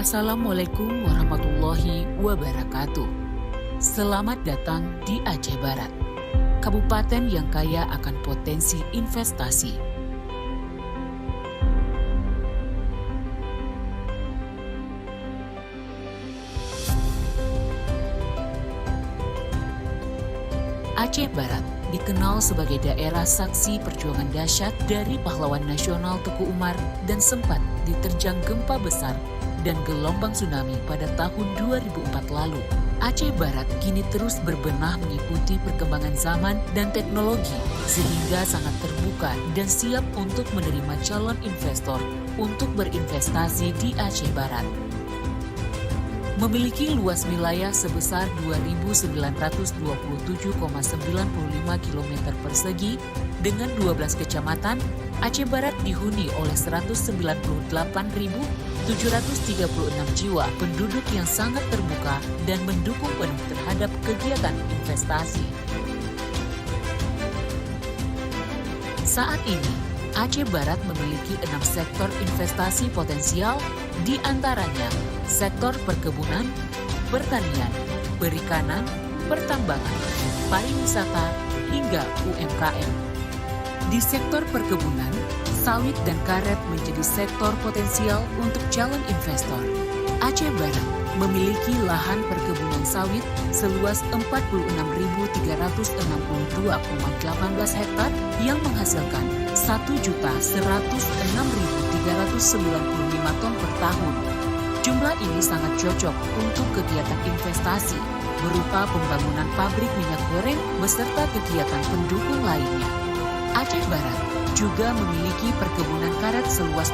Assalamualaikum warahmatullahi wabarakatuh. Selamat datang di Aceh Barat, kabupaten yang kaya akan potensi investasi. Aceh Barat dikenal sebagai daerah saksi perjuangan dahsyat dari pahlawan nasional Teku Umar dan sempat diterjang gempa besar dan gelombang tsunami pada tahun 2004 lalu. Aceh Barat kini terus berbenah mengikuti perkembangan zaman dan teknologi sehingga sangat terbuka dan siap untuk menerima calon investor untuk berinvestasi di Aceh Barat. Memiliki luas wilayah sebesar 2.927,95 km persegi dengan 12 kecamatan, Aceh Barat dihuni oleh 198.736 jiwa penduduk yang sangat terbuka dan mendukung penuh terhadap kegiatan investasi. Saat ini, Aceh Barat memiliki 6 sektor investasi potensial, di antaranya sektor perkebunan, pertanian, perikanan, pertambangan, pariwisata, hingga UMKM. Di sektor perkebunan, sawit dan karet menjadi sektor potensial untuk calon investor. Aceh Barat memiliki lahan perkebunan sawit seluas 46.362,18 hektar yang menghasilkan 1.106.395 ton per tahun. Jumlah ini sangat cocok untuk kegiatan investasi berupa pembangunan pabrik minyak goreng beserta kegiatan pendukung lainnya. Aceh Barat juga memiliki perkebunan karet seluas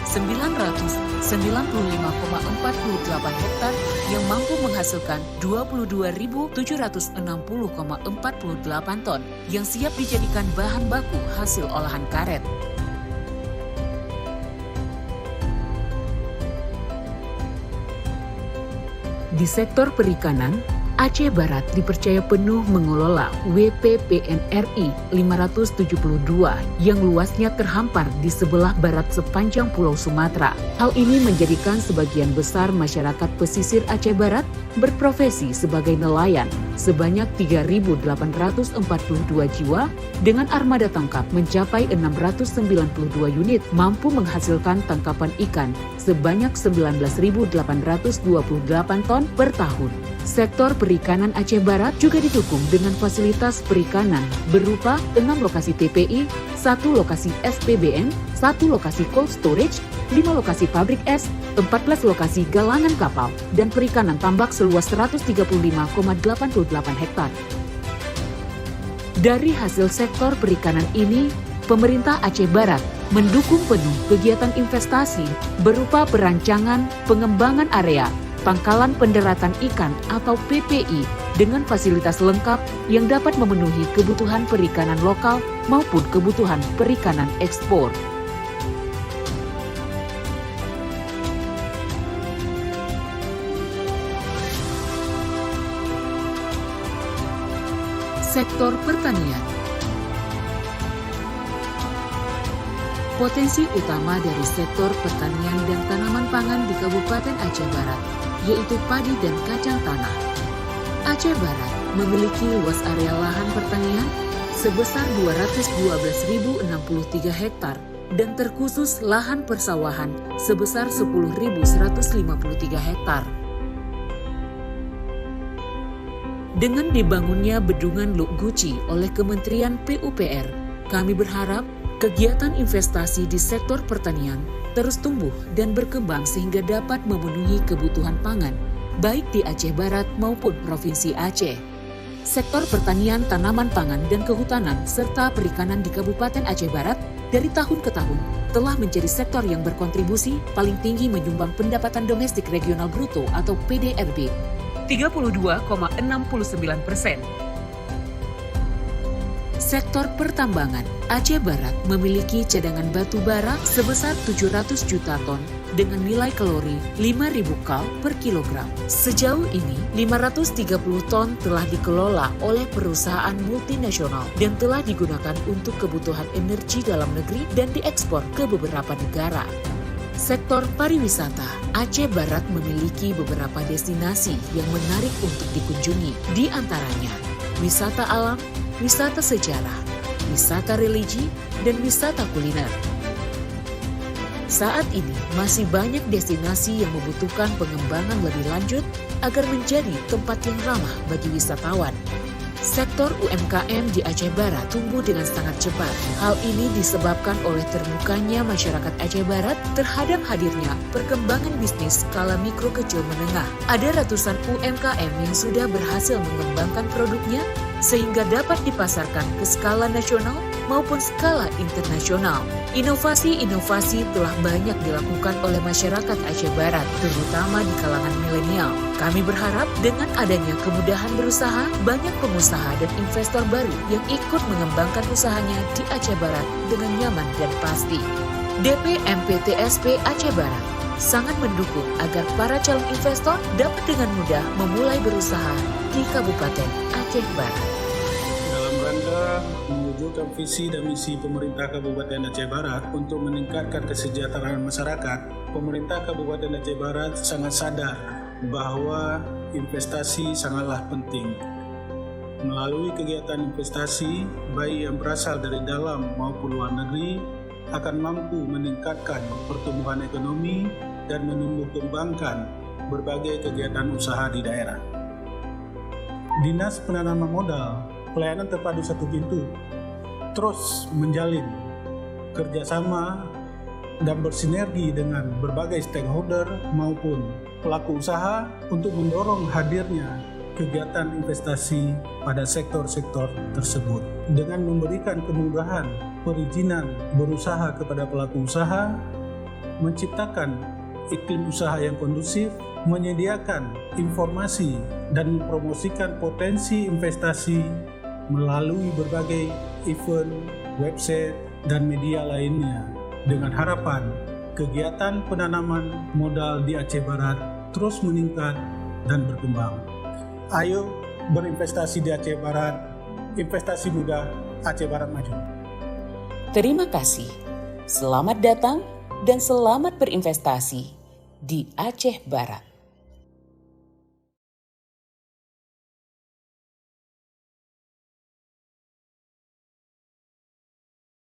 21.995,48 hektar yang mampu menghasilkan 22.760,48 ton yang siap dijadikan bahan baku hasil olahan karet. Di sektor perikanan, Aceh Barat dipercaya penuh mengelola WPPNRI 572 yang luasnya terhampar di sebelah barat sepanjang Pulau Sumatera. Hal ini menjadikan sebagian besar masyarakat pesisir Aceh Barat berprofesi sebagai nelayan sebanyak 3.842 jiwa dengan armada tangkap mencapai 692 unit mampu menghasilkan tangkapan ikan sebanyak 19.828 ton per tahun. Sektor perikanan Aceh Barat juga didukung dengan fasilitas perikanan berupa 6 lokasi TPI, 1 lokasi SPBN, 1 lokasi cold storage, 5 lokasi pabrik es, 14 lokasi galangan kapal, dan perikanan tambak seluas 135,88 hektar. Dari hasil sektor perikanan ini, pemerintah Aceh Barat mendukung penuh kegiatan investasi berupa perancangan pengembangan area, pangkalan pendaratan ikan atau PPI dengan fasilitas lengkap yang dapat memenuhi kebutuhan perikanan lokal maupun kebutuhan perikanan ekspor. Sektor pertanian. Potensi utama dari sektor pertanian dan tanaman pangan di Kabupaten Aceh Barat yaitu padi dan kacang tanah. Aceh Barat memiliki luas area lahan pertanian sebesar 212.063 hektar dan terkhusus lahan persawahan sebesar 10.153 hektar. Dengan dibangunnya bendungan Luk Guci oleh Kementerian PUPR, kami berharap kegiatan investasi di sektor pertanian terus tumbuh dan berkembang sehingga dapat memenuhi kebutuhan pangan, baik di Aceh Barat maupun Provinsi Aceh. Sektor pertanian, tanaman pangan, dan kehutanan, serta perikanan di Kabupaten Aceh Barat dari tahun ke tahun telah menjadi sektor yang berkontribusi paling tinggi menyumbang pendapatan domestik regional bruto atau PDRB 32,69%. Sektor pertambangan, Aceh Barat memiliki cadangan batu bara sebesar 700 juta ton dengan nilai kalori 5.000 kal per kilogram. Sejauh ini, 530 ton telah dikelola oleh perusahaan multinasional dan telah digunakan untuk kebutuhan energi dalam negeri dan diekspor ke beberapa negara. Sektor pariwisata, Aceh Barat memiliki beberapa destinasi yang menarik untuk dikunjungi. Di antaranya, wisata alam, wisata sejarah, wisata religi, dan wisata kuliner. Saat ini masih banyak destinasi yang membutuhkan pengembangan lebih lanjut agar menjadi tempat yang ramah bagi wisatawan. Sektor UMKM di Aceh Barat tumbuh dengan sangat cepat. Hal ini disebabkan oleh terbukanya masyarakat Aceh Barat terhadap hadirnya perkembangan bisnis skala mikro kecil menengah. Ada ratusan UMKM yang sudah berhasil mengembangkan produknya sehingga dapat dipasarkan ke skala nasional maupun skala internasional. Inovasi-inovasi telah banyak dilakukan oleh masyarakat Aceh Barat, terutama di kalangan milenial. Kami berharap dengan adanya kemudahan berusaha, banyak pengusaha dan investor baru yang ikut mengembangkan usahanya di Aceh Barat dengan nyaman dan pasti. DP MPTSP Aceh Barat sangat mendukung agar para calon investor dapat dengan mudah memulai berusaha di Kabupaten Aceh Barat. Dalam rangka mewujudkan visi dan misi pemerintah Kabupaten Aceh Barat untuk meningkatkan kesejahteraan masyarakat, pemerintah Kabupaten Aceh Barat sangat sadar bahwa investasi sangatlah penting. Melalui kegiatan investasi, baik yang berasal dari dalam maupun luar negeri, akan mampu meningkatkan pertumbuhan ekonomi dan menumbuh kembangkan berbagai kegiatan usaha di daerah. Dinas Penanaman Modal, Pelayanan Terpadu Satu Pintu, terus menjalin kerjasama dan bersinergi dengan berbagai stakeholder maupun pelaku usaha untuk mendorong hadirnya kegiatan investasi pada sektor-sektor tersebut. Dengan memberikan kemudahan perizinan berusaha kepada pelaku usaha, menciptakan iklim usaha yang kondusif, menyediakan informasi dan mempromosikan potensi investasi melalui berbagai event, website, dan media lainnya, dengan harapan kegiatan penanaman modal di Aceh Barat terus meningkat dan berkembang. Ayo berinvestasi di Aceh Barat, investasi mudah, Aceh Barat maju. Terima kasih, selamat datang dan selamat berinvestasi di Aceh Barat.